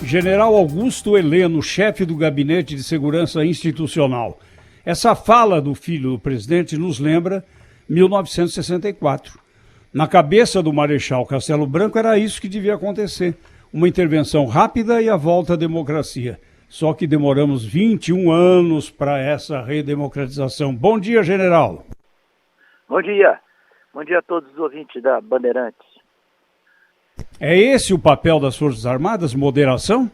General Augusto Heleno, chefe do Gabinete de Segurança Institucional. Essa fala do filho do presidente nos lembra 1964. Na cabeça do Marechal Castelo Branco era isso que devia acontecer. Uma intervenção rápida e a volta à democracia. Só que demoramos 21 anos para essa redemocratização. Bom dia, general. Bom dia. Bom dia a todos os ouvintes da Bandeirantes. É esse o papel das Forças Armadas? Moderação?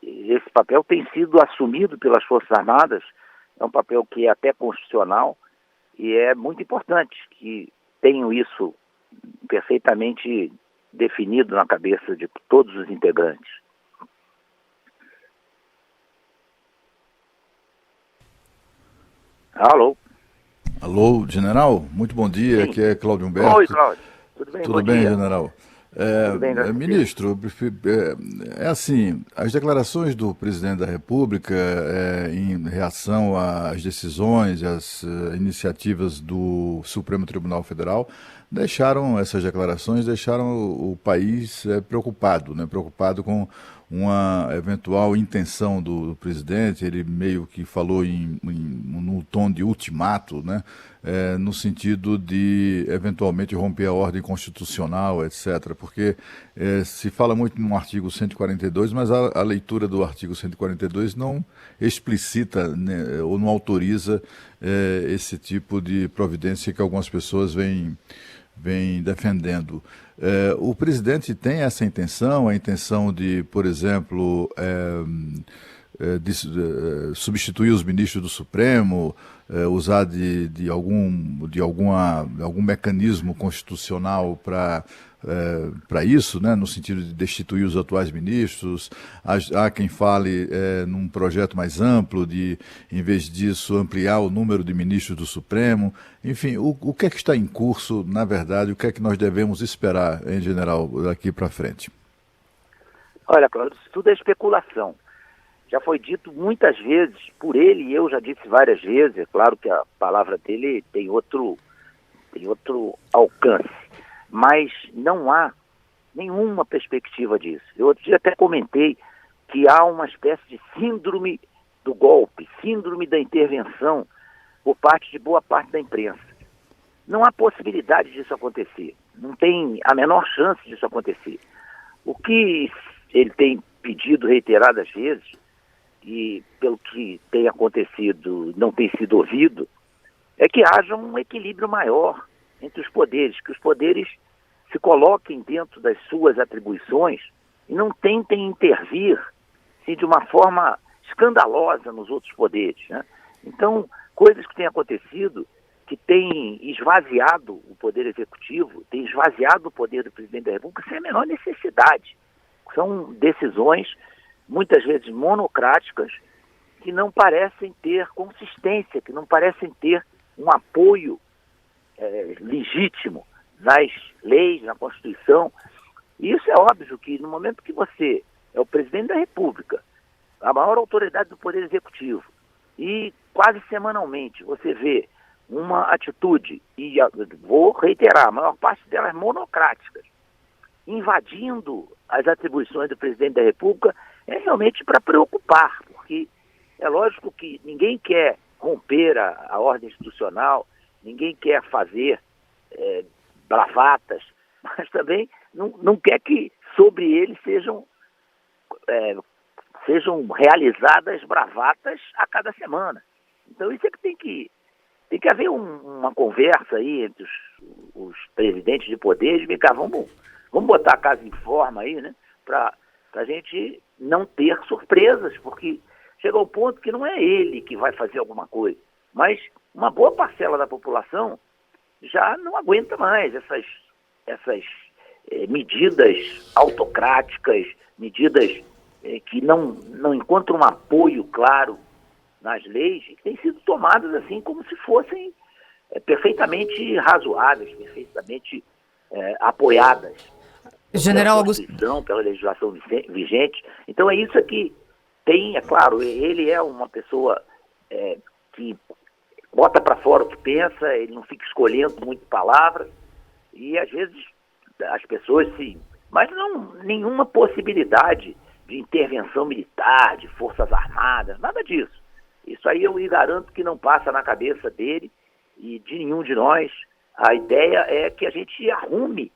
Esse papel tem sido assumido pelas Forças Armadas. É um papel que é até constitucional e é muito importante que tenham isso perfeitamente definido na cabeça de todos os integrantes. Alô? Alô, general? Muito bom dia, Sim. aqui é Cláudio Humberto. Oi, Cláudio. Tudo bem? Tudo bem, general? Tudo bem, ministro, assim, as declarações do presidente da República em reação às decisões, às iniciativas do Supremo Tribunal Federal, essas declarações deixaram o país preocupado, né? Preocupado com uma eventual intenção do presidente. Ele meio que falou no tom de ultimato, né? No sentido de eventualmente romper a ordem constitucional, etc. Porque se fala muito no artigo 142, mas a leitura do artigo 142 não explicita, né, ou não autoriza esse tipo de providência que algumas pessoas vêm defendendo. O presidente tem essa intenção, a intenção de, por exemplo, substituir os ministros do Supremo, usar de algum mecanismo constitucional para isso, né, no sentido de destituir os atuais ministros. Há quem fale num projeto mais amplo de, em vez disso, ampliar o número de ministros do Supremo. Enfim, o que é que está em curso, na verdade, o que é que nós devemos esperar, em general, daqui para frente? Olha, Cláudio, isso tudo é especulação. Já foi dito muitas vezes por ele, e eu já disse várias vezes. É claro que a palavra dele tem outro alcance, mas não há nenhuma perspectiva disso. Eu outro dia até comentei que há uma espécie de síndrome do golpe, síndrome da intervenção por parte de boa parte da imprensa. Não há possibilidade disso acontecer, não tem a menor chance disso acontecer. O que ele tem pedido reiteradas vezes, e pelo que tem acontecido não tem sido ouvido, é que haja um equilíbrio maior entre os poderes, que os poderes se coloquem dentro das suas atribuições e não tentem intervir assim, de uma forma escandalosa nos outros poderes, né? Então, coisas que têm acontecido, que têm esvaziado o poder executivo, têm esvaziado o poder do presidente da República sem a menor necessidade. São decisões muitas vezes monocráticas, que não parecem ter consistência, que não parecem ter um apoio legítimo nas leis, na Constituição. E isso é óbvio que no momento que você é o presidente da República, a maior autoridade do Poder Executivo, e quase semanalmente você vê uma atitude, e vou reiterar, a maior parte delas monocráticas, invadindo as atribuições do presidente da República, é realmente para preocupar, porque é lógico que ninguém quer romper a ordem institucional, ninguém quer fazer bravatas, mas também não quer que sobre ele sejam realizadas bravatas a cada semana. Então isso é que tem que haver uma conversa aí entre os presidentes de poder, de cá, vamos botar a casa em forma aí, né, para a gente não ter surpresas, porque chega ao ponto que não é ele que vai fazer alguma coisa, mas uma boa parcela da população já não aguenta mais essas medidas autocráticas, medidas que não encontram um apoio claro nas leis, que têm sido tomadas assim como se fossem perfeitamente razoáveis, perfeitamente apoiadas. General Pela Constituição, pela legislação vigente. Então é isso que tem, é claro, ele é uma pessoa que bota para fora o que pensa, ele não fica escolhendo muito palavras, e às vezes as pessoas se mas não nenhuma possibilidade de intervenção militar, de forças armadas, nada disso. Isso aí eu lhe garanto que não passa na cabeça dele e de nenhum de nós. A ideia é que a gente arrume,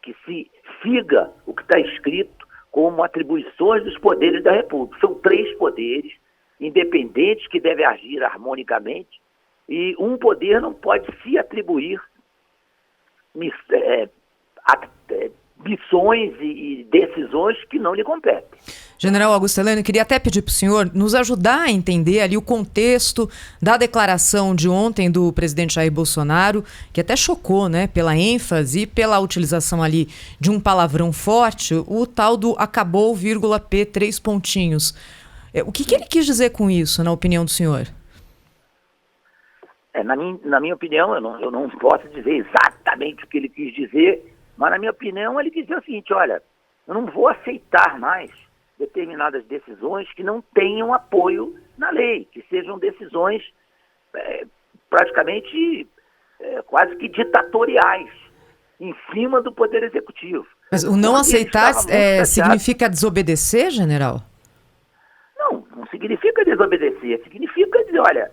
que se siga o que está escrito como atribuições dos poderes da República. São 3 poderes independentes que devem agir harmonicamente, e um poder não pode se atribuir missões e decisões que não lhe competem. General Augusto Heleno, eu queria até pedir para o senhor nos ajudar a entender ali o contexto da declaração de ontem do presidente Jair Bolsonaro, que até chocou, né, pela ênfase e pela utilização ali de um palavrão forte, o tal do acabou, P, 3 pontinhos. O que ele quis dizer com isso, na opinião do senhor? Na minha opinião, eu não posso dizer exatamente o que ele quis dizer, mas na minha opinião ele quis dizer o seguinte: olha, eu não vou aceitar mais determinadas decisões que não tenham apoio na lei, que sejam decisões praticamente quase que ditatoriais, em cima do Poder Executivo. Mas o não aceitar significa desobedecer, general? Não significa desobedecer, significa dizer, olha,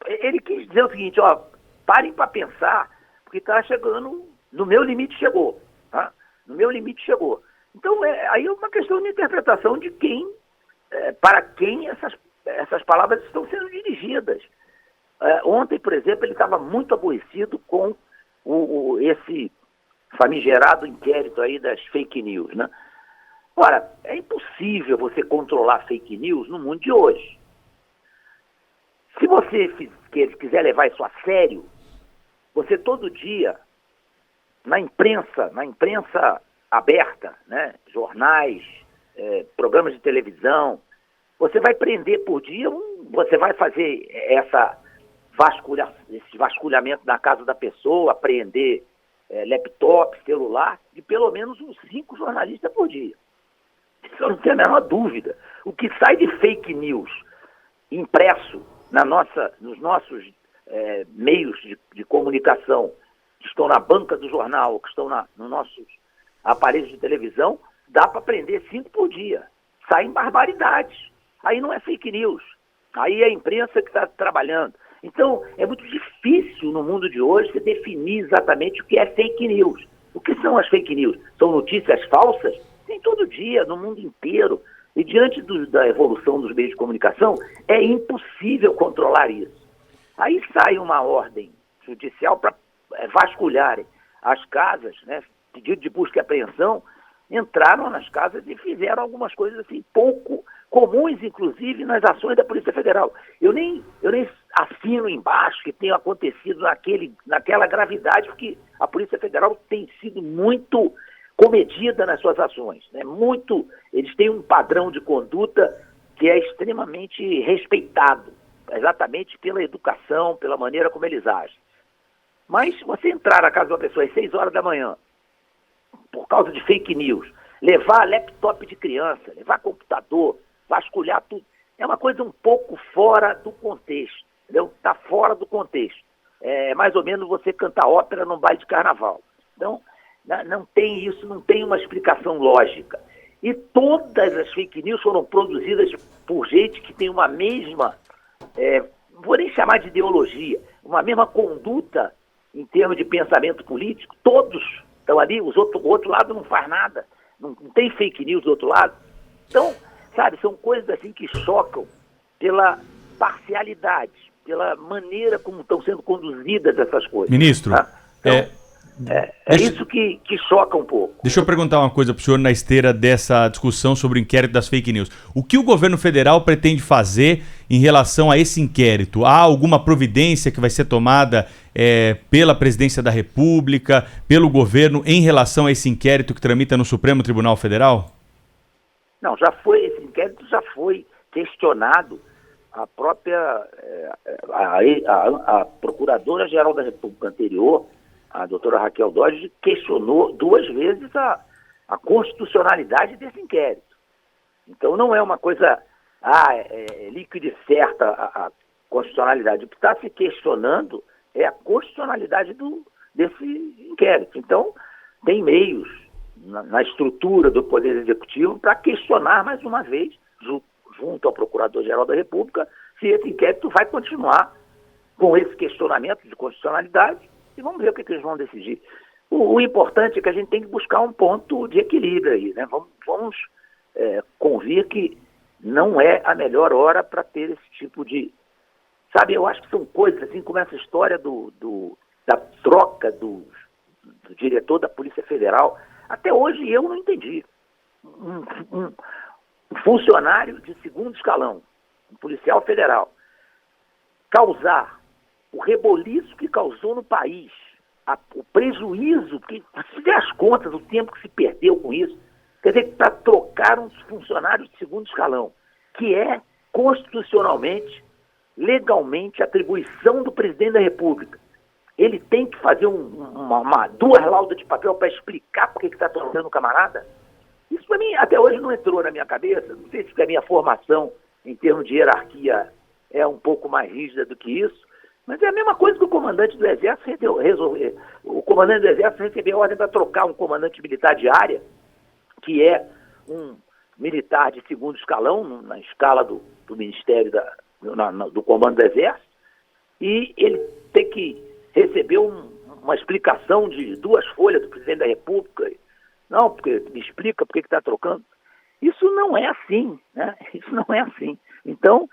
ele quis dizer o seguinte, ó, parem para pensar, porque está chegando, no meu limite chegou, tá? No meu limite chegou. Então, aí é uma questão de interpretação de para quem essas palavras estão sendo dirigidas. Ontem, por exemplo, ele estava muito aborrecido com esse famigerado inquérito aí das fake news, né? Ora, é impossível você controlar fake news no mundo de hoje. Se você quiser levar isso a sério, você todo dia, na imprensa aberta, né, jornais, programas de televisão, você vai prender por dia, você vai fazer esse vasculhamento na casa da pessoa, apreender laptop, celular, de pelo menos uns 5 jornalistas por dia. Isso eu não tenho a menor dúvida. O que sai de fake news impresso nos nossos meios de comunicação, que estão na banca do jornal, que estão nos nossos aparelhos de televisão, dá para prender 5 por dia. Saem barbaridades. Aí não é fake news. Aí é a imprensa que está trabalhando. Então, é muito difícil no mundo de hoje você definir exatamente o que é fake news. O que são as fake news? São notícias falsas? Tem todo dia, no mundo inteiro. E diante da evolução dos meios de comunicação, é impossível controlar isso. Aí sai uma ordem judicial para vasculharem as casas, né, pedido de busca e apreensão, entraram nas casas e fizeram algumas coisas assim, pouco comuns, inclusive, nas ações da Polícia Federal. Eu nem assino embaixo que tenha acontecido naquela gravidade, porque a Polícia Federal tem sido muito comedida nas suas ações, né? Eles têm um padrão de conduta que é extremamente respeitado, exatamente pela educação, pela maneira como eles agem. Mas se você entrar na casa de uma pessoa às 6 horas da manhã, por causa de fake news, levar laptop de criança, levar computador, vasculhar tudo, é uma coisa um pouco fora do contexto, entendeu? Está fora do contexto. É mais ou menos você cantar ópera num baile de carnaval. Então, não tem isso, não tem uma explicação lógica. E todas as fake news foram produzidas por gente que tem uma mesma, não vou nem chamar de ideologia, uma mesma conduta em termos de pensamento político. Todos estão ali, o outro lado não faz nada, não tem fake news do outro lado. Então, sabe, são coisas assim que chocam pela parcialidade, pela maneira como estão sendo conduzidas essas coisas. Ministro, tá? Então, isso que choca um pouco. Deixa eu perguntar uma coisa para o senhor na esteira dessa discussão sobre o inquérito das fake news. O que o governo federal pretende fazer em relação a esse inquérito? Há alguma providência que vai ser tomada pela Presidência da República, pelo governo, em relação a esse inquérito que tramita no Supremo Tribunal Federal? Não, esse inquérito já foi questionado. A própria a Procuradora-Geral da República anterior, a doutora Raquel Dodge, questionou 2 vezes a constitucionalidade desse inquérito. Então não é uma coisa líquida e certa a constitucionalidade. O que está se questionando é a constitucionalidade desse inquérito. Então tem meios na estrutura do Poder Executivo para questionar mais uma vez, junto ao Procurador-Geral da República, se esse inquérito vai continuar com esse questionamento de constitucionalidade, e vamos ver o que eles vão decidir. O importante é que a gente tem que buscar um ponto de equilíbrio aí, né? Vamos convir que não é a melhor hora para ter esse tipo de... Sabe, eu acho que são coisas assim, como essa história da troca do diretor da Polícia Federal. Até hoje eu não entendi. Um funcionário de segundo escalão, um policial federal, causar o reboliço que causou no país, o prejuízo, que se der as contas do tempo que se perdeu com isso, quer dizer, para trocar uns funcionários de segundo escalão, que é constitucionalmente, legalmente, atribuição do presidente da República. Ele tem que fazer duas laudas de papel para explicar por que está trocando o camarada? Isso para mim até hoje não entrou na minha cabeça. Não sei se a minha formação em termos de hierarquia é um pouco mais rígida do que isso, mas é a mesma coisa que o comandante do Exército o comandante do Exército recebeu a ordem para trocar um comandante militar de área, que é um militar de segundo escalão, na escala do Ministério do Comando do Exército, e ele tem que receber uma explicação de 2 folhas do presidente da República. Não, porque me explica por que está trocando. Isso não é assim, né? Isso não é assim. Então,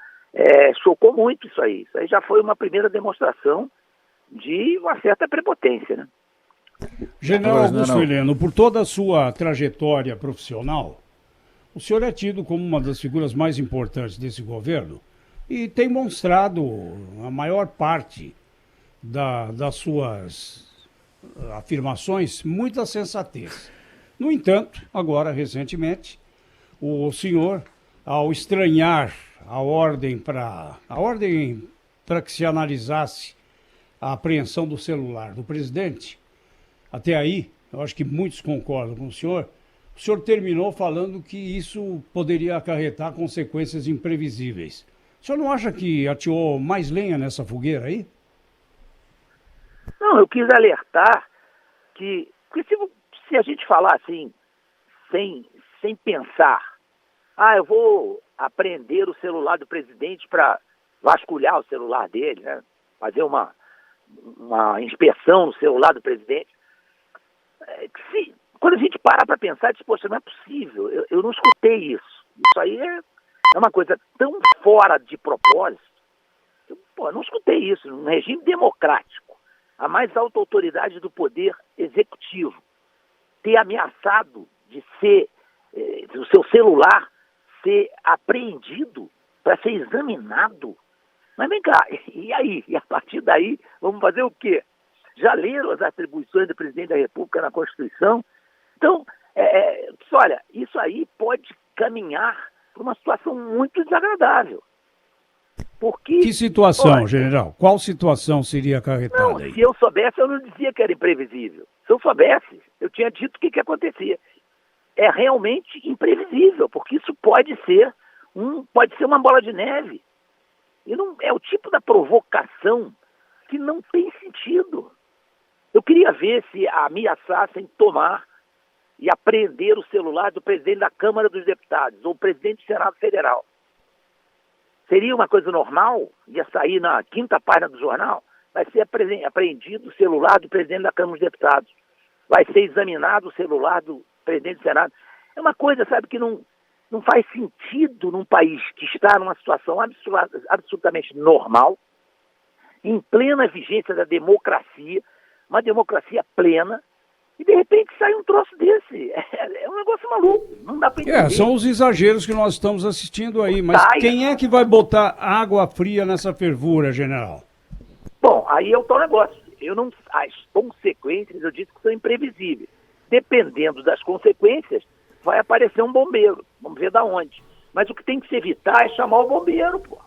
chocou muito isso aí. Isso aí já foi uma primeira demonstração de uma certa prepotência, né? General Augusto Heleno, por toda a sua trajetória profissional, o senhor é tido como uma das figuras mais importantes desse governo e tem mostrado a maior parte das suas afirmações muita sensatez. No entanto, agora, recentemente, o senhor, ao estranhar a ordem para que se analisasse a apreensão do celular do presidente, até aí, eu acho que muitos concordam com o senhor terminou falando que isso poderia acarretar consequências imprevisíveis. O senhor não acha que ateou mais lenha nessa fogueira aí? Não, eu quis alertar que se a gente falar assim, sem pensar, eu vou apreender o celular do presidente para vasculhar o celular dele, né? Fazer uma inspeção no celular do presidente. Quando a gente parar para pensar, diz, poxa, não é possível, eu não escutei isso. Isso aí é uma coisa tão fora de propósito. Eu não escutei isso. Num regime democrático, a mais alta autoridade do poder executivo ter ameaçado de ser, o seu celular ser apreendido para ser examinado. Mas vem cá, e aí? E a partir daí, vamos fazer o quê? Já leram as atribuições do presidente da República na Constituição? Então, olha, isso aí pode caminhar para uma situação muito desagradável. Porque, que situação, general? Qual situação seria acarretada não, aí? Se eu soubesse, eu não dizia que era imprevisível. Se eu soubesse, eu tinha dito o que acontecia. É realmente imprevisível, porque isso pode ser uma bola de neve. E não, é o tipo da provocação que não tem sentido. Eu queria ver se ameaçassem tomar e apreender o celular do presidente da Câmara dos Deputados ou presidente do Senado Federal. Seria uma coisa normal? Ia sair na 5ª página do jornal? Vai ser apreendido o celular do presidente da Câmara dos Deputados. Vai ser examinado o celular do presidente do Senado. É uma coisa, sabe, que não faz sentido num país que está numa situação absolutamente normal, em plena vigência da democracia, uma democracia plena, e de repente sai um troço desse. É um negócio maluco, não dá para entender. São os exageros que nós estamos assistindo aí, mas quem é que vai botar água fria nessa fervura, general? Bom, aí é o tal negócio. As consequências, eu disse que são imprevisíveis. Dependendo das consequências, vai aparecer um bombeiro. Vamos ver da onde. Mas o que tem que se evitar é chamar o bombeiro, pô.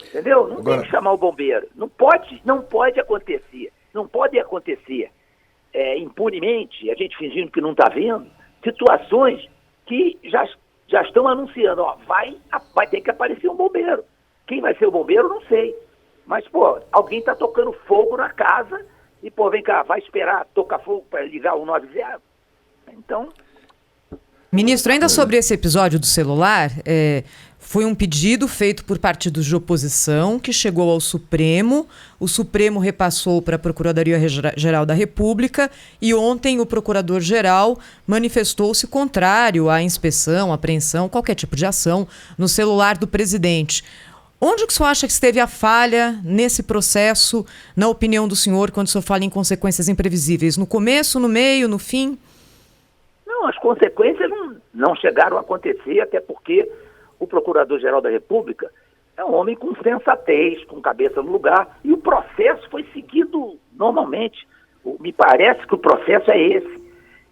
Entendeu? Não tem que chamar o bombeiro. Não pode acontecer. Não pode acontecer impunemente, a gente fingindo que não está vendo, situações que já estão anunciando, vai ter que aparecer um bombeiro. Quem vai ser o bombeiro, não sei. Mas, alguém está tocando fogo na casa e, pô, vem cá, vai esperar tocar fogo para ligar o 90. Então... Ministro, ainda sobre esse episódio do celular, foi um pedido feito por partidos de oposição que chegou ao Supremo, o Supremo repassou para a Procuradoria-Geral da República e ontem o Procurador-Geral manifestou-se contrário à inspeção, apreensão, qualquer tipo de ação no celular do presidente. Onde que o senhor acha que esteve a falha nesse processo, na opinião do senhor, quando o senhor fala em consequências imprevisíveis? No começo, no meio, no fim? Não, as consequências não chegaram a acontecer, até porque o Procurador-Geral da República é um homem com sensatez, com cabeça no lugar, e o processo foi seguido normalmente. Me parece que o processo é esse.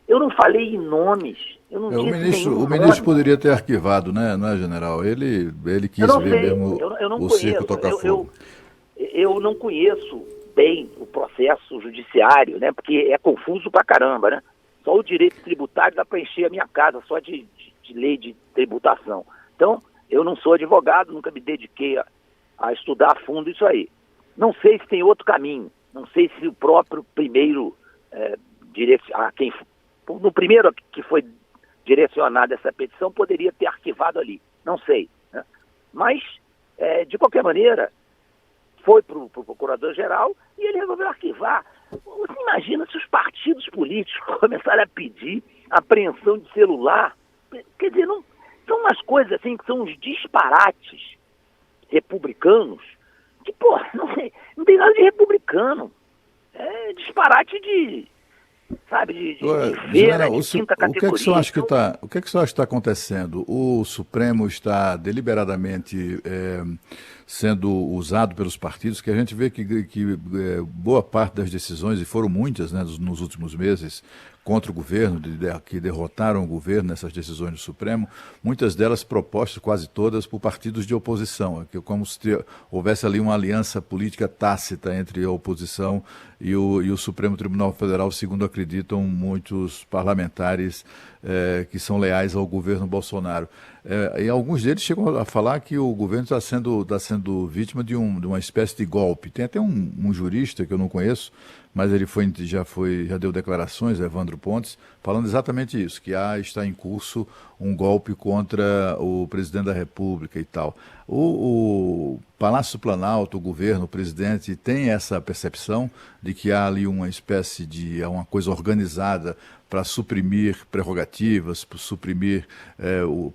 Eu não falei em nomes. Eu não disse o ministro poderia ter arquivado, né, não é, general? Ele quis ver mesmo o circo tocar fogo. Eu não conheço bem o processo judiciário, né, porque é confuso pra caramba, né? Só o direito tributário dá para encher a minha casa, só de lei de tributação. Então, eu não sou advogado, nunca me dediquei a estudar a fundo isso aí. Não sei se tem outro caminho, não sei se o próprio primeiro, no primeiro que foi direcionada essa petição, poderia ter arquivado ali, não sei, né? Mas, de qualquer maneira, foi para o Procurador-Geral e ele resolveu arquivar. Você imagina se os partidos políticos começarem a pedir apreensão de celular? Quer dizer, não, são umas coisas assim que são uns disparates republicanos que, pô, não tem nada de republicano. É disparate de feira, general, de quinta categoria. O que é que o senhor acha que está acontecendo? O Supremo está deliberadamente sendo usado pelos partidos, que a gente vê que boa parte das decisões, e foram muitas, né, nos últimos meses, contra o governo, que derrotaram o governo nessas decisões do Supremo, muitas delas propostas, quase todas, por partidos de oposição, como se houvesse ali uma aliança política tácita entre a oposição e o Supremo Tribunal Federal, segundo acreditam muitos parlamentares que são leais ao governo Bolsonaro. E alguns deles chegam a falar que o governo está sendo vítima de uma espécie de golpe. Tem até um jurista que eu não conheço, mas ele já deu declarações, Evandro Pontes, falando exatamente isso, que está em curso um golpe contra o presidente da República e tal. O Palácio do Planalto, o governo, o presidente, tem essa percepção de que há ali uma espécie de uma coisa organizada para suprimir prerrogativas, para suprimir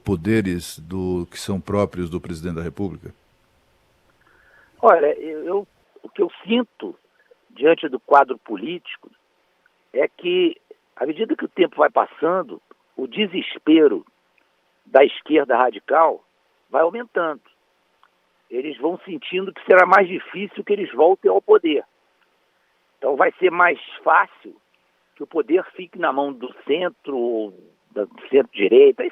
poderes que são próprios do presidente da República? Olha, o que eu sinto diante do quadro político é que, à medida que o tempo vai passando, o desespero da esquerda radical vai aumentando. Eles vão sentindo que será mais difícil que eles voltem ao poder. Então vai ser mais fácil que o poder fique na mão do centro ou do centro-direita.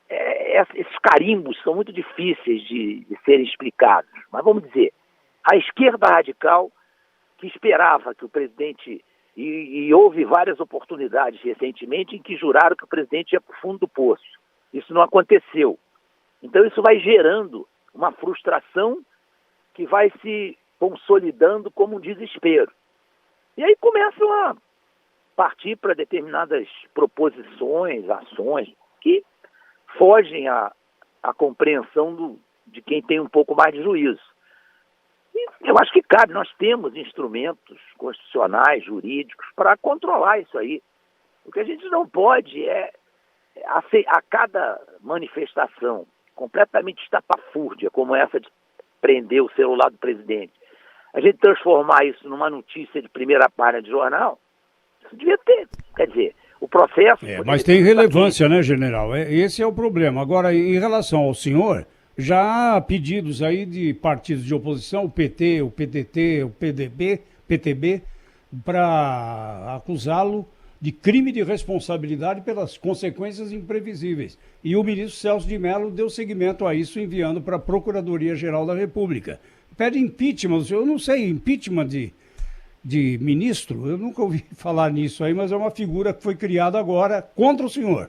Esses carimbos são muito difíceis de serem explicados. Mas vamos dizer, a esquerda radical que esperava que o presidente... E houve várias oportunidades recentemente em que juraram que o presidente ia para o fundo do poço. Isso não aconteceu. Então isso vai gerando uma frustração que vai se consolidando como um desespero. E aí começam a partir para determinadas proposições, ações, que fogem à compreensão de quem tem um pouco mais de juízo. E eu acho que cabe, nós temos instrumentos constitucionais, jurídicos, para controlar isso aí. O que a gente não pode a cada manifestação completamente estapafúrdia, como essa de prender o celular do presidente, a gente transformar isso numa notícia de primeira página de jornal, isso devia ter, quer dizer, o processo... Mas tem relevância, né, general? Esse é o problema. Agora, em relação ao senhor, já há pedidos aí de partidos de oposição, o PT, o PDT, o PTB, para acusá-lo de crime de responsabilidade pelas consequências imprevisíveis. E o ministro Celso de Mello deu seguimento a isso, enviando para a Procuradoria-Geral da República. Pede impeachment, eu não sei, impeachment de ministro, eu nunca ouvi falar nisso aí, mas é uma figura que foi criada agora contra o senhor.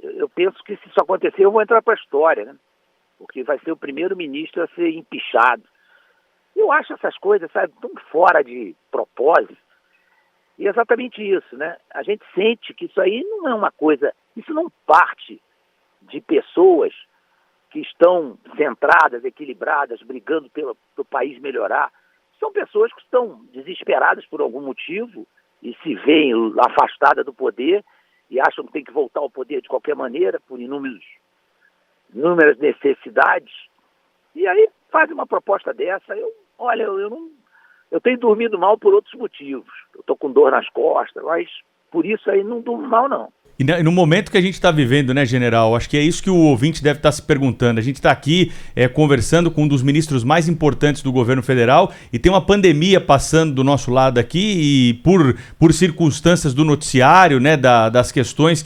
Eu penso que se isso acontecer, eu vou entrar para a história, né? Porque vai ser o primeiro ministro a ser empichado. Eu acho essas coisas, sabe, tão fora de propósito. E é exatamente isso, né? A gente sente que isso aí não é uma coisa, isso não parte de pessoas que estão centradas, equilibradas, brigando pelo país melhorar. São pessoas que estão desesperadas por algum motivo e se veem afastadas do poder e acham que tem que voltar ao poder de qualquer maneira, por inúmeras necessidades. E aí faz uma proposta dessa. Eu tenho dormido mal por outros motivos. Eu estou com dor nas costas, mas por isso aí não durmo mal, não. E no momento que a gente está vivendo, né, general, acho que é isso que o ouvinte deve estar se perguntando. A gente está aqui conversando com um dos ministros mais importantes do governo federal e tem uma pandemia passando do nosso lado aqui e por circunstâncias do noticiário, né, das questões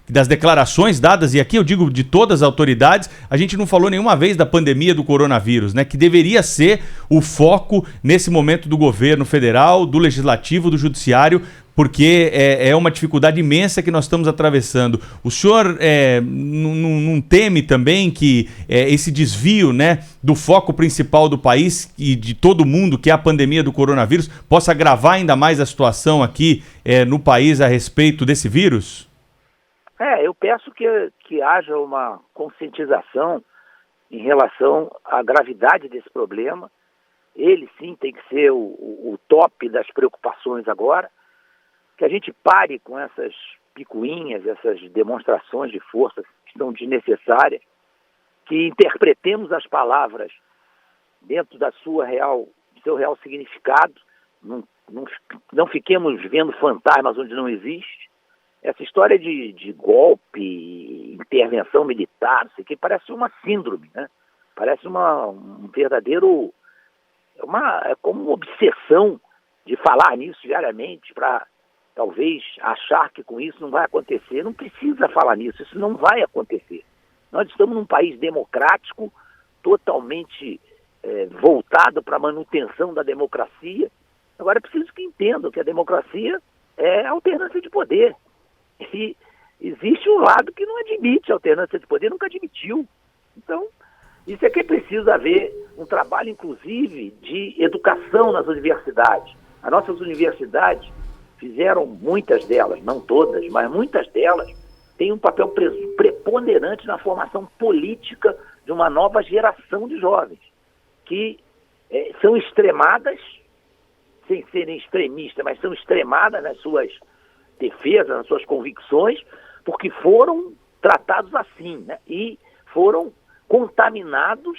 das declarações dadas, e aqui eu digo de todas as autoridades, a gente não falou nenhuma vez da pandemia do coronavírus, né, que deveria ser o foco nesse momento do governo federal, do legislativo, do judiciário, porque é uma dificuldade imensa que nós estamos atravessando. O senhor não teme também que esse desvio, né, do foco principal do país e de todo mundo, que é a pandemia do coronavírus, possa agravar ainda mais a situação aqui no país a respeito desse vírus? Eu peço que haja uma conscientização em relação à gravidade desse problema. Ele sim tem que ser o top das preocupações agora. Que a gente pare com essas picuinhas, essas demonstrações de força que são desnecessárias, que interpretemos as palavras dentro do seu real significado, não fiquemos vendo fantasmas onde não existe. Essa história de golpe, intervenção militar, não sei o que, parece uma síndrome, né? Parece um verdadeiro... É como uma obsessão de falar nisso diariamente para... talvez achar que com isso não vai acontecer. Não precisa falar nisso, isso não vai acontecer. Nós estamos num país democrático, totalmente voltado para a manutenção da democracia. Agora é preciso que entendam que a democracia é alternância de poder. E existe um lado que não admite a alternância de poder, nunca admitiu. Então, isso é que é preciso haver um trabalho, inclusive, de educação nas universidades. As nossas universidades fizeram, muitas delas, não todas, mas muitas delas, têm um papel preponderante na formação política de uma nova geração de jovens, que são extremadas, sem serem extremistas, mas são extremadas nas suas defesas, nas suas convicções, porque foram tratados assim, né? E foram contaminados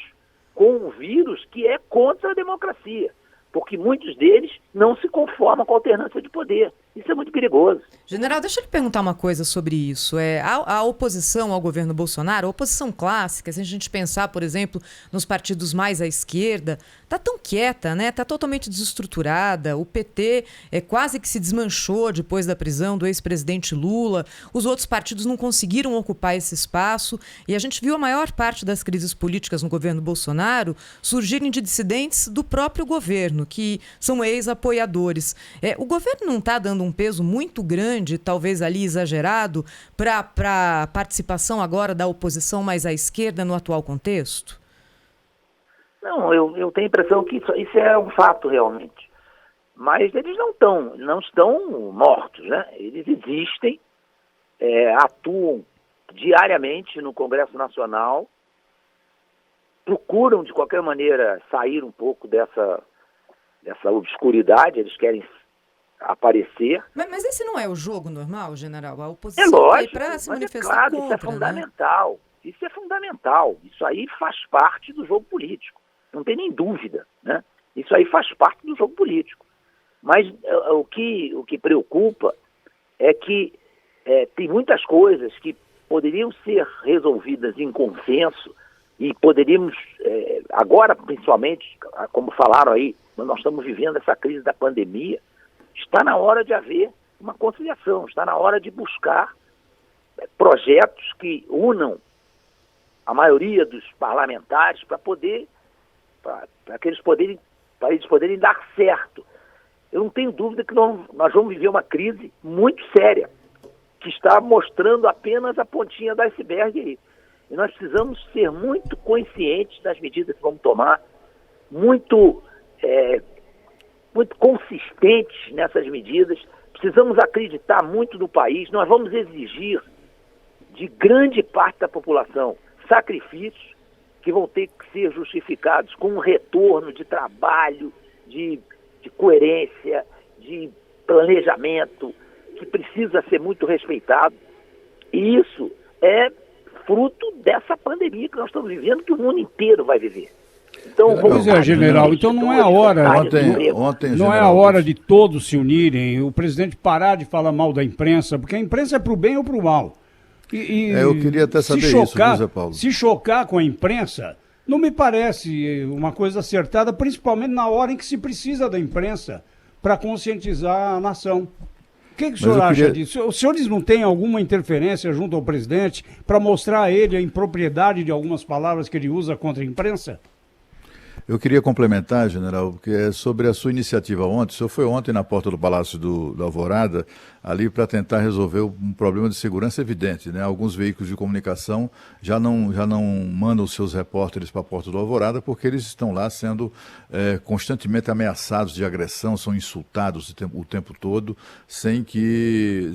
com um vírus que é contra a democracia. Porque muitos deles não se conformam com a alternância de poder. Isso é muito perigoso. General, deixa eu lhe perguntar uma coisa sobre isso. A oposição ao governo Bolsonaro, a oposição clássica, se a gente pensar, por exemplo, nos partidos mais à esquerda, está tão quieta, né? Está totalmente desestruturada. O PT quase que se desmanchou depois da prisão do ex-presidente Lula. Os outros partidos não conseguiram ocupar esse espaço. E a gente viu a maior parte das crises políticas no governo Bolsonaro surgirem de dissidentes do próprio governo, que são ex-apoiadores. O governo não está dando um peso muito grande, talvez ali exagerado, para a participação agora da oposição mais à esquerda no atual contexto? Não, eu tenho a impressão que isso é um fato realmente. Mas eles não estão mortos, né? Eles existem, atuam diariamente no Congresso Nacional, procuram de qualquer maneira sair um pouco dessa obscuridade, eles querem aparecer. Mas esse não é o jogo normal, general? A oposição lógico, para se manifestar claro, contra, isso é fundamental. Né? Isso é fundamental. Isso aí faz parte do jogo político. Não tem nem dúvida, né? Isso aí faz parte do jogo político. Mas o que preocupa é que tem muitas coisas que poderiam ser resolvidas em consenso e poderíamos, agora principalmente, como falaram aí, nós estamos vivendo essa crise da pandemia, está na hora de haver uma conciliação, está na hora de buscar projetos que unam a maioria dos parlamentares para eles poderem dar certo. Eu não tenho dúvida que nós vamos viver uma crise muito séria, que está mostrando apenas a pontinha do iceberg aí. E nós precisamos ser muito conscientes das medidas que vamos tomar, muito muito consistentes nessas medidas. Precisamos acreditar muito no país. Nós vamos exigir de grande parte da população sacrifícios que vão ter que ser justificados com um retorno de trabalho, de coerência, de planejamento, que precisa ser muito respeitado. E isso é fruto dessa pandemia que nós estamos vivendo, que o mundo inteiro vai viver. Então, pois é, general, então não é a hora. Não é a hora de todos se unirem, o presidente parar de falar mal da imprensa, porque a imprensa é para o bem ou para o mal. Eu queria até saber isso, José Paulo. Se chocar com a imprensa, não me parece uma coisa acertada, principalmente na hora em que se precisa da imprensa para conscientizar a nação. O que o senhor acha disso? Os senhores não têm alguma interferência junto ao presidente para mostrar a ele a impropriedade de algumas palavras que ele usa contra a imprensa? Eu queria complementar, general, porque é sobre a sua iniciativa ontem. O senhor foi ontem na porta do Palácio da Alvorada, ali para tentar resolver um problema de segurança evidente, né? Alguns veículos de comunicação já não mandam os seus repórteres para a porta do Alvorada porque eles estão lá sendo constantemente ameaçados de agressão, são insultados o tempo todo, sem que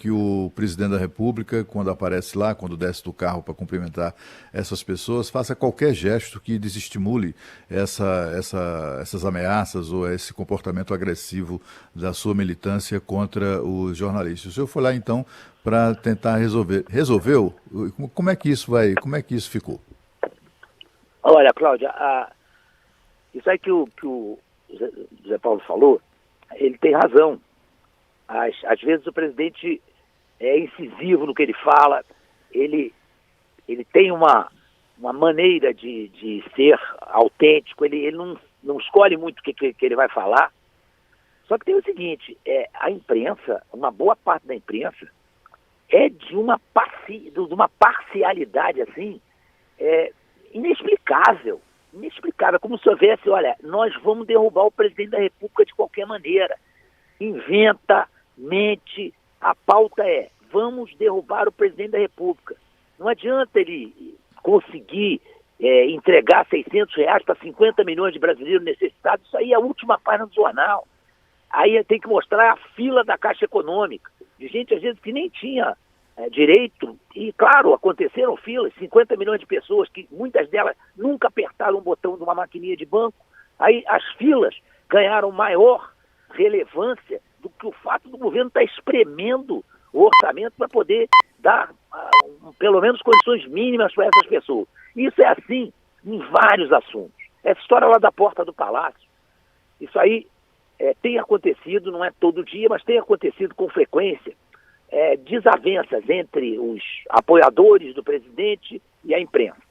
o presidente da República, quando aparece lá, quando desce do carro para cumprimentar essas pessoas, faça qualquer gesto que desestimule essas ameaças ou esse comportamento agressivo da sua militância contra os jornalistas. O senhor foi lá, então, para tentar resolver. Resolveu? Como é que isso ficou? Olha, Cláudia, isso aí que o José Paulo falou, ele tem razão. Às vezes o presidente é incisivo no que ele fala, ele tem uma maneira de ser autêntico, ele não escolhe muito o que ele vai falar. Só que tem o seguinte, a imprensa, uma boa parte da imprensa, é de uma parcialidade assim, inexplicável, como se houvesse, olha, nós vamos derrubar o presidente da República de qualquer maneira. Inventa, mente, a pauta vamos derrubar o presidente da República. Não adianta ele conseguir entregar R$600 para 50 milhões de brasileiros necessitados, isso aí é a última página do jornal. Aí tem que mostrar a fila da Caixa Econômica, de gente às vezes que nem tinha direito, e claro, aconteceram filas, 50 milhões de pessoas, que muitas delas nunca apertaram um botão de uma maquininha de banco. Aí as filas ganharam maior relevância do que o fato do governo estar espremendo o orçamento para poder dar pelo menos condições mínimas para essas pessoas. Isso é assim em vários assuntos. Essa história lá da porta do Palácio, isso aí tem acontecido, não é todo dia, mas tem acontecido com frequência, desavenças entre os apoiadores do presidente e a imprensa.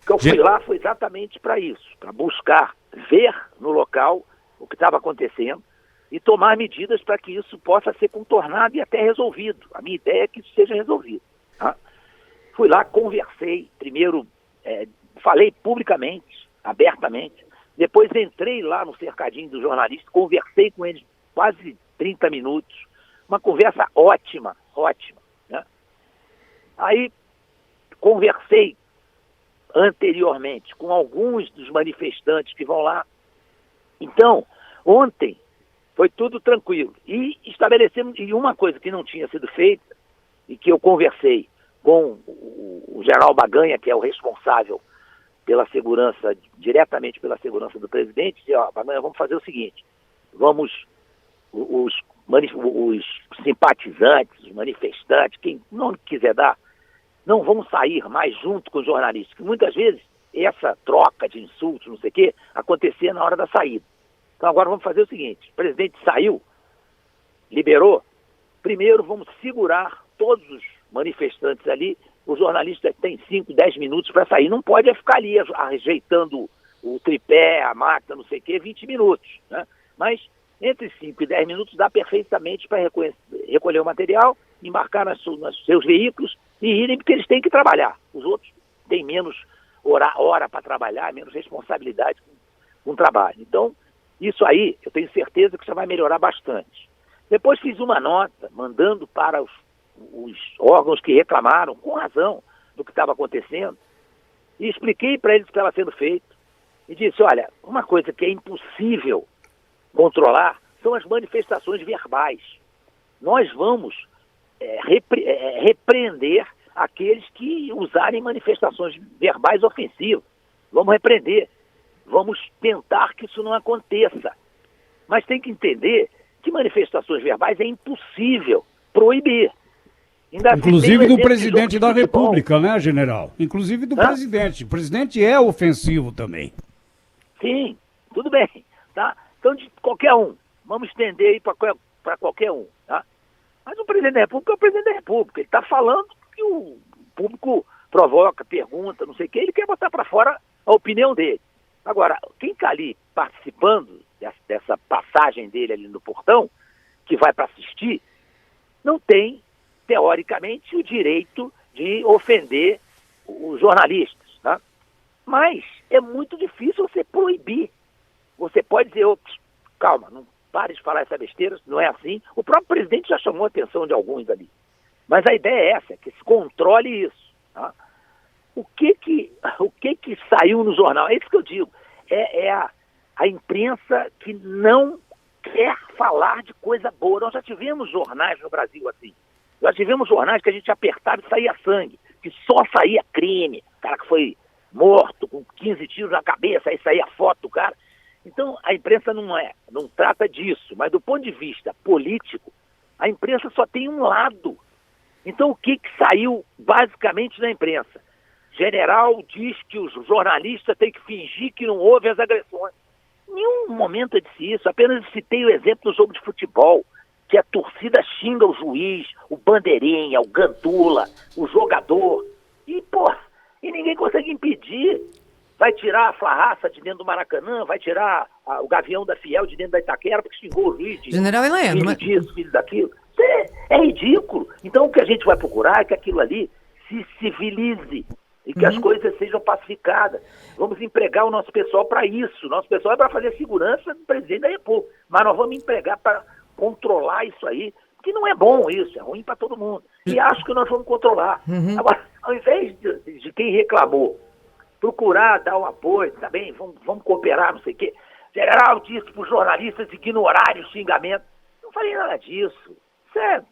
O que eu fui lá foi exatamente para isso, para buscar ver no local o que estava acontecendo e tomar medidas para que isso possa ser contornado e até resolvido. A minha ideia é que isso seja resolvido. Tá? Fui lá, conversei, primeiro falei publicamente, abertamente, depois entrei lá no cercadinho do jornalista, conversei com eles quase 30 minutos, uma conversa ótima, né? Aí conversei anteriormente com alguns dos manifestantes que vão lá. Então, ontem foi tudo tranquilo. E estabelecemos, e uma coisa que não tinha sido feita, e que eu conversei com o general Baganha, que é o responsável pela segurança, diretamente pela segurança do presidente, disse, Baganha, vamos fazer o seguinte, os simpatizantes, os manifestantes, quem não quiser dar, não vão sair mais junto com os jornalistas, que muitas vezes essa troca de insultos, não sei o quê, acontecia na hora da saída. Então agora vamos fazer o seguinte, o presidente saiu, liberou, primeiro vamos segurar todos os manifestantes ali, o jornalista tem 5, 10 minutos para sair, não pode ficar ali ajeitando o tripé, a máquina, não sei o quê, 20 minutos, né? Mas entre 5 e 10 minutos dá perfeitamente para recolher o material, embarcar nos seus veículos e irem, porque eles têm que trabalhar. Os outros têm menos hora para trabalhar, menos responsabilidade com o trabalho. Então, isso aí, eu tenho certeza que isso vai melhorar bastante. Depois fiz uma nota, mandando para os órgãos que reclamaram, com razão, do que estava acontecendo, e expliquei para eles o que estava sendo feito. e disse, olha, uma coisa que é impossível controlar são as manifestações verbais. Nós vamos repreender aqueles que usarem manifestações verbais ofensivas. Vamos repreender. Vamos tentar que isso não aconteça. Mas tem que entender que manifestações verbais é impossível proibir. Inclusive do presidente da República, né, general? Inclusive do presidente. O presidente é ofensivo também. Sim, tudo bem. Tá? Então, de qualquer um. Vamos estender aí para qualquer um. Tá? Mas o presidente da República é o presidente da República. Ele está falando que o público provoca, pergunta, não sei o quê. Ele quer botar para fora a opinião dele. Agora, quem está ali participando dessa passagem dele ali no portão, que vai para assistir, não tem, teoricamente, o direito de ofender os jornalistas. Tá? Mas é muito difícil você proibir. Você pode dizer, calma, não pare de falar essa besteira, não é assim. O próprio presidente já chamou a atenção de alguns ali. Mas a ideia é essa, que se controle isso. Tá? O que saiu no jornal? É isso que eu digo. É a imprensa que não quer falar de coisa boa. Nós já tivemos jornais no Brasil assim. Já tivemos jornais que a gente apertava e saía sangue, que só saía crime. O cara que foi morto com 15 tiros na cabeça, aí saía foto do cara. Então, a imprensa não trata disso. Mas do ponto de vista político, a imprensa só tem um lado. Então, o que saiu basicamente na imprensa? General diz que os jornalistas têm que fingir que não houve as agressões. Em nenhum momento eu disse isso, apenas citei o exemplo do jogo de futebol, que a torcida xinga o juiz, o bandeirinha, o gandula, o jogador, e ninguém consegue impedir. Vai tirar a Flarraça de dentro do Maracanã, vai tirar o Gavião da Fiel de dentro da Itaquera, porque xingou o juiz de General Heleno, filho disso, filho daquilo. É ridículo. Então o que a gente vai procurar é que aquilo ali se civilize e que as coisas sejam pacificadas. Vamos empregar o nosso pessoal para isso. Nosso pessoal é para fazer segurança do presidente da República. Mas nós vamos empregar para controlar isso aí, porque não é bom isso, é ruim para todo mundo. E acho que nós vamos controlar. Agora, ao invés de quem reclamou, procurar dar o apoio, tá bem, vamos cooperar, não sei o quê. General disse para os jornalistas ignorarem o xingamento. Não falei nada disso. Sério.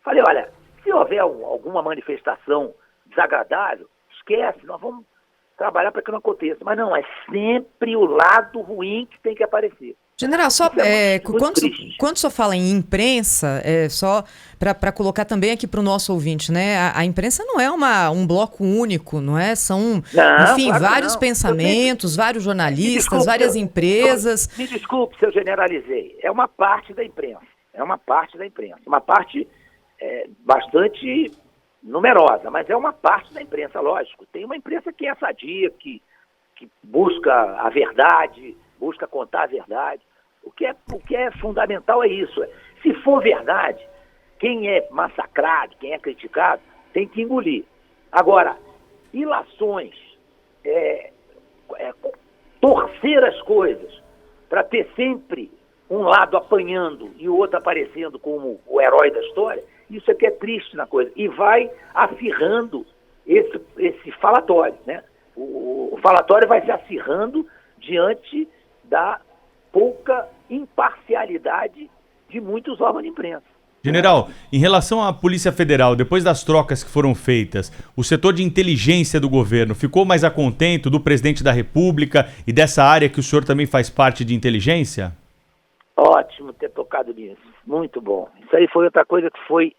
Falei, olha, se houver alguma manifestação desagradável, esquece, nós vamos trabalhar para que não aconteça. Mas não, é sempre o lado ruim que tem que aparecer. General, só quando o senhor fala em imprensa, só para colocar também aqui para o nosso ouvinte, né? A imprensa não é um bloco único, não é? São, enfim, claro vários pensamentos, vários jornalistas, várias empresas. Me desculpe se eu generalizei. É uma parte da imprensa. Uma parte bastante numerosa, mas é uma parte da imprensa, lógico. Tem uma imprensa que é sadia, que busca a verdade, busca contar a verdade. O que é fundamental é isso. Se for verdade, quem é massacrado, quem é criticado, tem que engolir. Agora, ilações, torcer as coisas para ter sempre um lado apanhando e o outro aparecendo como o herói da história, isso é que é triste na coisa. E vai acirrando esse falatório, né? O falatório vai se acirrando diante da pouca imparcialidade de muitos órgãos de imprensa. General, em relação à Polícia Federal, depois das trocas que foram feitas, o setor de inteligência do governo ficou mais a contento do presidente da República e dessa área que o senhor também faz parte de inteligência? Ótimo ter tocado nisso, muito bom. Isso aí foi outra coisa que foi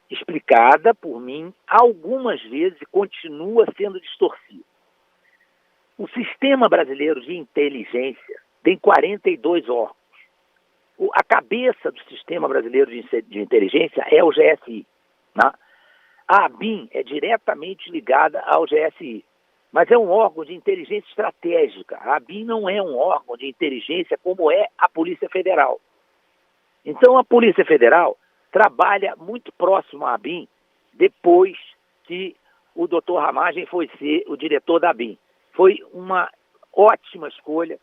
explicada por mim algumas vezes e continua sendo distorcida. O sistema brasileiro de inteligência tem 42 órgãos. A cabeça do sistema brasileiro de inteligência é o GSI. Né? A ABIN é diretamente ligada ao GSI, mas é um órgão de inteligência estratégica. A ABIN não é um órgão de inteligência como é a Polícia Federal. Então, a Polícia Federal trabalha muito próximo à ABIN depois que o doutor Ramagem foi ser o diretor da ABIN. Foi uma ótima escolha.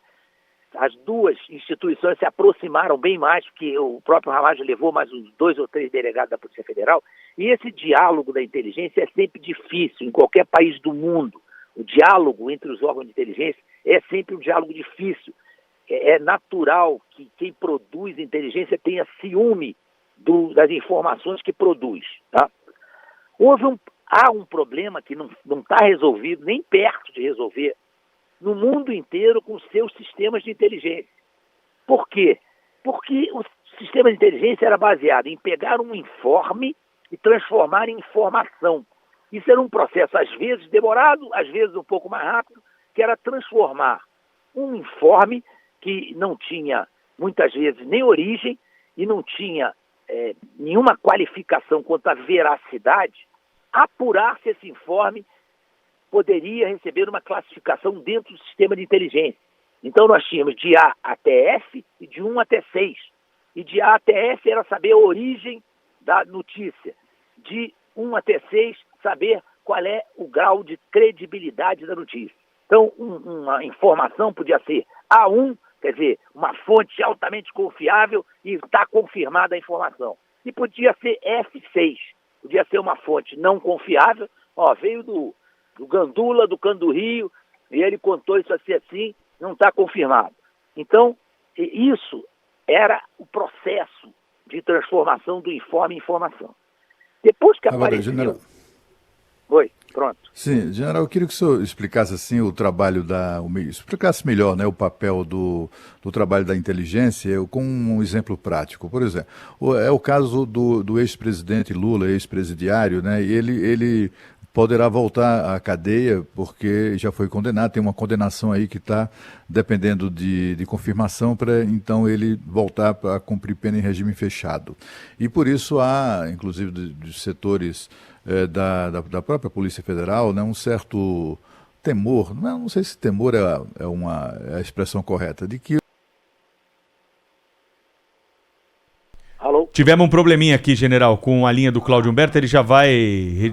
As duas instituições se aproximaram bem mais, porque o próprio Ramagem levou mais uns 2 ou 3 delegados da Polícia Federal. E esse diálogo da inteligência é sempre difícil em qualquer país do mundo. O diálogo entre os órgãos de inteligência é sempre um diálogo difícil. É natural que quem produz inteligência tenha ciúme das informações que produz. Tá? Há um problema que não está resolvido, nem perto de resolver, no mundo inteiro com seus sistemas de inteligência. Por quê? Porque o sistema de inteligência era baseado em pegar um informe e transformar em informação. Isso era um processo, às vezes demorado, às vezes um pouco mais rápido, que era transformar um informe que não tinha, muitas vezes, nem origem e não tinha nenhuma qualificação quanto à veracidade, apurar se esse informe poderia receber uma classificação dentro do sistema de inteligência. Então nós tínhamos de A até F e de 1 até 6. E de A até F era saber a origem da notícia. De 1 até 6, saber qual é o grau de credibilidade da notícia. Então, uma informação podia ser A1, quer dizer, uma fonte altamente confiável e está confirmada a informação. E podia ser F6, podia ser uma fonte não confiável, veio do Gandula, do Candurrio, e ele contou isso assim, não está confirmado. Então, isso era o processo de transformação do informe em informação. Depois que Agora, apareceu... general... Oi, pronto. Sim, general, eu queria que o senhor explicasse assim o trabalho explicasse melhor, né, o papel do trabalho da inteligência com um exemplo prático. Por exemplo, é o caso do ex-presidente Lula, ex-presidiário, né, e ele poderá voltar à cadeia porque já foi condenado, tem uma condenação aí que está dependendo de confirmação para então ele voltar para cumprir pena em regime fechado. E por isso há, inclusive, de setores da própria Polícia Federal, né, um certo temor, não sei se temor é a expressão correta, de que... Alô? Tivemos um probleminha aqui, general, com a linha do Cláudio Humberto,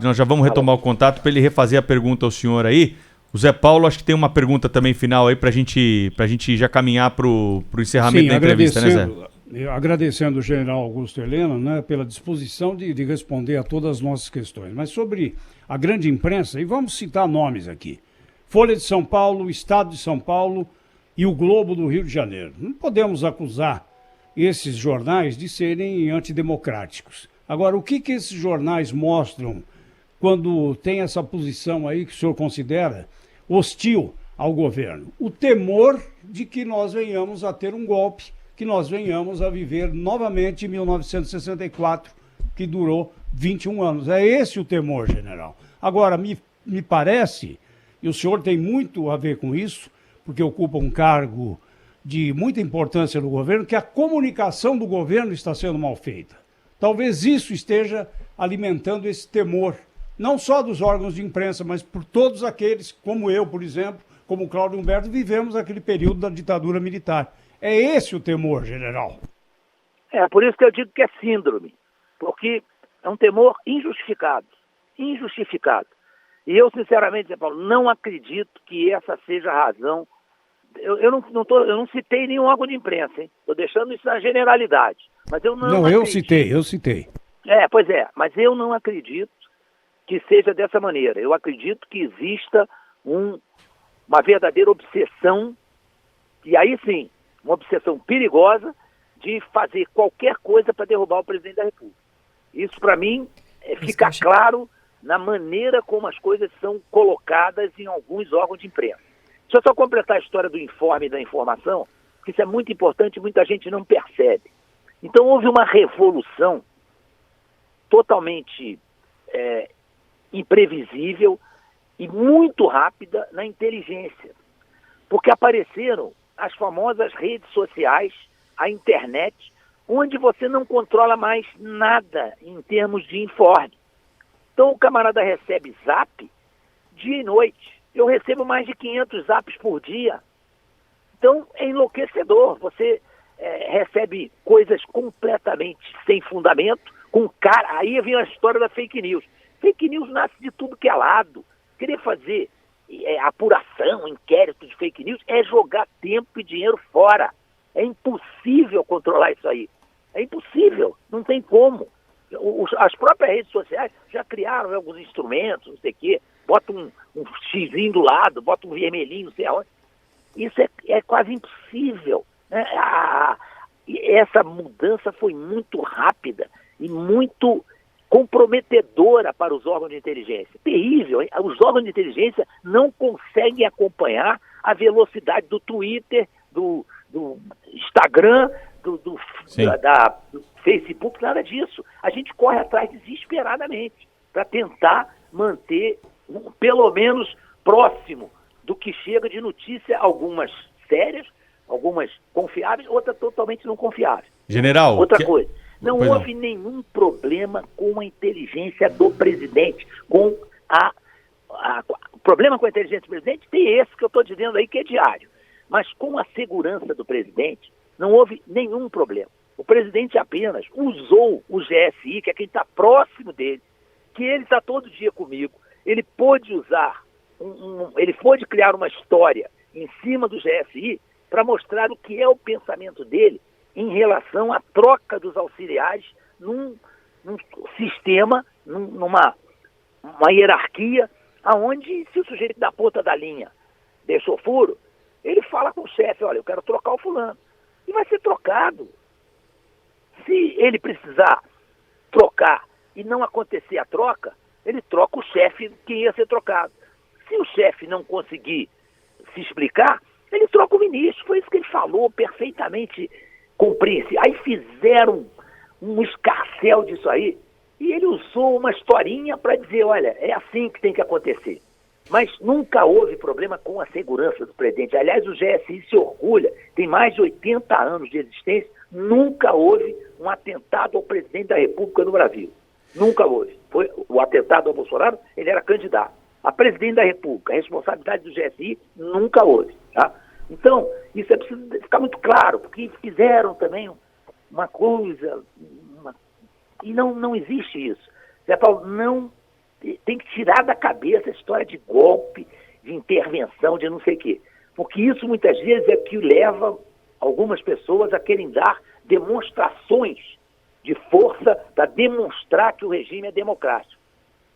nós já vamos retomar o contato para ele refazer a pergunta ao senhor aí. O Zé Paulo, acho que tem uma pergunta também final aí para a gente já caminhar para o encerramento da entrevista, né, Zé? Agradecendo o general Augusto Heleno, né, pela disposição de responder a todas as nossas questões. Mas sobre a grande imprensa, e vamos citar nomes aqui: Folha de São Paulo, Estado de São Paulo e o Globo do Rio de Janeiro. Não podemos acusar esses jornais de serem antidemocráticos. Agora, o que esses jornais mostram quando tem essa posição aí que o senhor considera hostil ao governo? O temor de que nós venhamos a ter um golpe, que nós venhamos a viver novamente em 1964, que durou 21 anos. É esse o temor, general. Agora, me parece, e o senhor tem muito a ver com isso, porque ocupa um cargo de muita importância no governo, que a comunicação do governo está sendo mal feita. Talvez isso esteja alimentando esse temor, não só dos órgãos de imprensa, mas por todos aqueles, como eu, por exemplo, como o Cláudio Humberto, vivemos aquele período da ditadura militar. É esse o temor, general? Por isso que eu digo que é síndrome, porque é um temor injustificado. Injustificado. E eu, sinceramente, Zé Paulo, não acredito que essa seja a razão. Eu não citei nenhum órgão de imprensa, hein? Estou deixando isso na generalidade. Mas eu não acredito. Eu citei. Pois é, mas eu não acredito que seja dessa maneira. Eu acredito que exista uma verdadeira obsessão, e aí sim, uma obsessão perigosa de fazer qualquer coisa para derrubar o presidente da República. Isso, para mim, fica claro na maneira como as coisas são colocadas em alguns órgãos de imprensa. Deixa eu só completar a história do informe e da informação, porque isso é muito importante e muita gente não percebe. Então, houve uma revolução totalmente imprevisível e muito rápida na inteligência, porque apareceram as famosas redes sociais, a internet, onde você não controla mais nada em termos de informe. Então o camarada recebe zap dia e noite. Eu recebo mais de 500 zaps por dia. Então é enlouquecedor. Você recebe coisas completamente sem fundamento, aí vem a história da fake news. Fake news nasce de tudo que é lado. Querer fazer apuração, inquérito de fake news é jogar tempo e dinheiro fora. É impossível controlar isso aí. É impossível, não tem como. As próprias redes sociais já criaram alguns instrumentos, não sei o quê, bota um xizinho do lado, bota um vermelhinho, não sei aonde. Isso é quase impossível, né? Essa mudança foi muito rápida e muito comprometedora para os órgãos de inteligência. Terrível, hein? Os órgãos de inteligência não conseguem acompanhar a velocidade do Twitter, do Instagram, do Facebook, nada disso. A gente corre atrás desesperadamente para tentar manter, pelo menos, próximo do que chega de notícia, algumas sérias, algumas confiáveis, outras totalmente não confiáveis. General... Outra coisa, não houve nenhum problema com a inteligência do presidente, o problema com a inteligência do presidente tem esse que eu estou dizendo aí, que é diário. Mas com a segurança do presidente, não houve nenhum problema. O presidente apenas usou o GSI, que é quem está próximo dele, que ele está todo dia comigo. Ele pôde usar, ele pôde criar uma história em cima do GSI para mostrar o que é o pensamento dele em relação à troca dos auxiliares num sistema, numa hierarquia, aonde se o sujeito da ponta da linha deixou furo, ele fala com o chefe, olha, eu quero trocar o fulano. E vai ser trocado. Se ele precisar trocar e não acontecer a troca, ele troca o chefe que ia ser trocado. Se o chefe não conseguir se explicar, ele troca o ministro. Foi isso que ele falou, perfeitamente compreensível. Aí fizeram um escarcéu disso aí, e ele usou uma historinha para dizer, olha, é assim que tem que acontecer. Mas nunca houve problema com a segurança do presidente. Aliás, o GSI se orgulha, tem mais de 80 anos de existência, nunca houve um atentado ao presidente da República no Brasil. Nunca houve. Foi o atentado ao Bolsonaro, ele era candidato. A presidente da República, a responsabilidade do GSI, nunca houve. Tá? Então, isso é preciso ficar muito claro, porque fizeram também uma coisa, e não existe isso. Zé Paulo, não tem que tirar da cabeça a história de golpe, de intervenção, de não sei o quê. Porque isso muitas vezes é que leva algumas pessoas a querem dar demonstrações de força para demonstrar que o regime é democrático.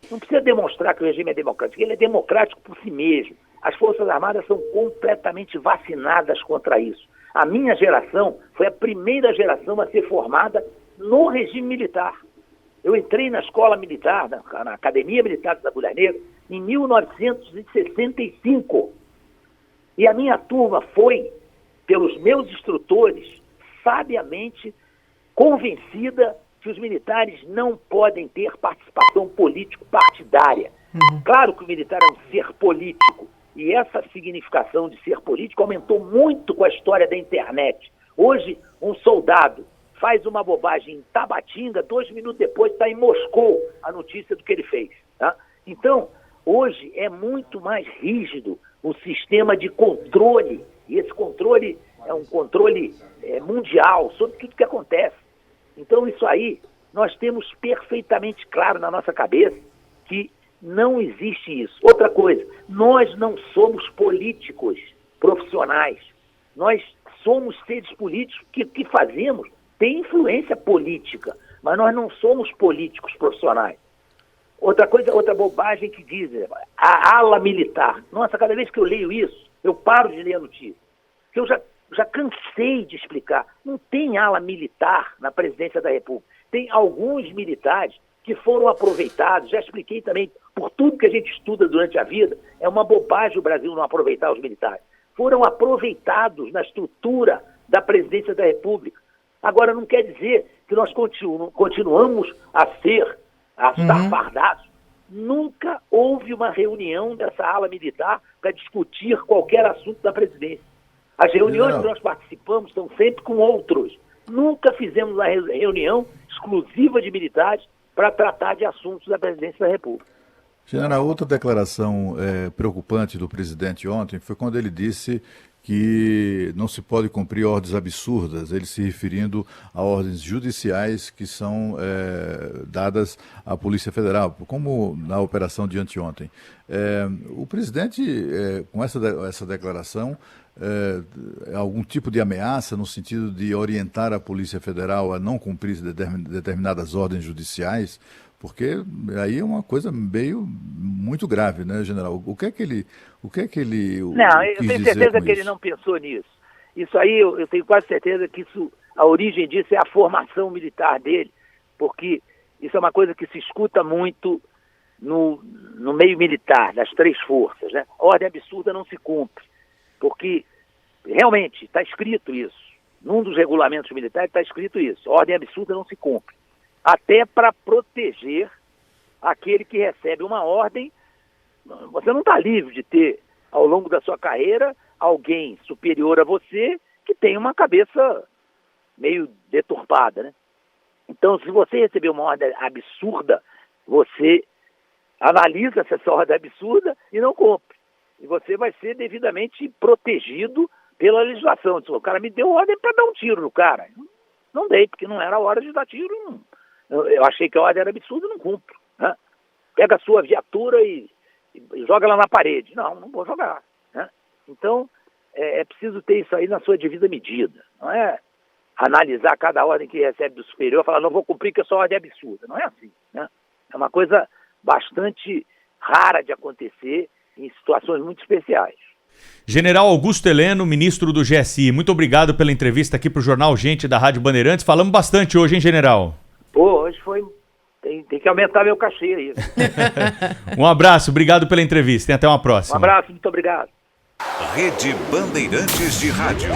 Não precisa demonstrar que o regime é democrático, ele é democrático por si mesmo. As Forças Armadas são completamente vacinadas contra isso. A minha geração foi a primeira geração a ser formada no regime militar. Eu entrei na escola militar, na Academia Militar da Mulher Negra, em 1965. E a minha turma foi, pelos meus instrutores, sabiamente convencida que os militares não podem ter participação político-partidária. Claro que o militar é um ser político, e essa significação de ser político aumentou muito com a história da internet. Hoje, um soldado faz uma bobagem em Tabatinga, 2 minutos depois está em Moscou a notícia do que ele fez. Tá? Então, hoje é muito mais rígido o sistema de controle, e esse controle é um controle mundial sobre tudo que acontece. Então, isso aí, nós temos perfeitamente claro na nossa cabeça que não existe isso. Outra coisa, nós não somos políticos profissionais. Nós somos seres políticos que o que fazemos tem influência política, mas nós não somos políticos profissionais. Outra coisa, outra bobagem que dizem, a ala militar. Nossa, cada vez que eu leio isso, eu paro de ler a notícia. Eu já cansei de explicar. Não tem ala militar na presidência da República. Tem alguns militares que foram aproveitados, já expliquei também, por tudo que a gente estuda durante a vida, é uma bobagem o Brasil não aproveitar os militares. Foram aproveitados na estrutura da presidência da República. Agora, não quer dizer que nós continuamos a estar fardados. Nunca houve uma reunião dessa ala militar para discutir qualquer assunto da presidência. As reuniões que nós participamos são sempre com outros. Nunca fizemos uma reunião exclusiva de militares para tratar de assuntos da presidência da República. General, outra declaração preocupante do presidente ontem foi quando ele disse que não se pode cumprir ordens absurdas, ele se referindo a ordens judiciais que são dadas à Polícia Federal, como na operação de anteontem. O presidente, com essa declaração, algum tipo de ameaça no sentido de orientar a Polícia Federal a não cumprir determinadas ordens judiciais, Porque aí é uma coisa meio muito grave, né, general? O que é que ele Não, eu quis tenho dizer certeza com que ele isso? não pensou nisso. Isso aí, eu tenho quase certeza que a origem disso é a formação militar dele, porque isso é uma coisa que se escuta muito no meio militar, das três forças, né? Ordem absurda não se cumpre, porque realmente está escrito isso. Num dos regulamentos militares está escrito isso. Ordem absurda não se cumpre. Até para proteger aquele que recebe uma ordem. Você não está livre de ter, ao longo da sua carreira, alguém superior a você que tem uma cabeça meio deturpada, né? Então, se você receber uma ordem absurda, você analisa se essa ordem é absurda e não cumpre. E você vai ser devidamente protegido pela legislação. O cara me deu ordem para dar um tiro no cara. Não dei, porque não era a hora de dar tiro. Eu achei que a ordem era absurda e não cumpro, né? Pega a sua viatura e joga ela na parede. Não vou jogar, né? Então, é preciso ter isso aí na sua devida medida. Não é analisar cada ordem que recebe do superior e falar, não vou cumprir porque a sua ordem é absurda. Não é assim, né? É uma coisa bastante rara de acontecer em situações muito especiais. General Augusto Heleno, ministro do GSI, muito obrigado pela entrevista aqui para o Jornal Gente da Rádio Bandeirantes. Falamos bastante hoje, hein, general? Pô, hoje foi... Tem que aumentar meu cachê aí. Um abraço, obrigado pela entrevista e até uma próxima. Um abraço, muito obrigado. Rede Bandeirantes de Rádio.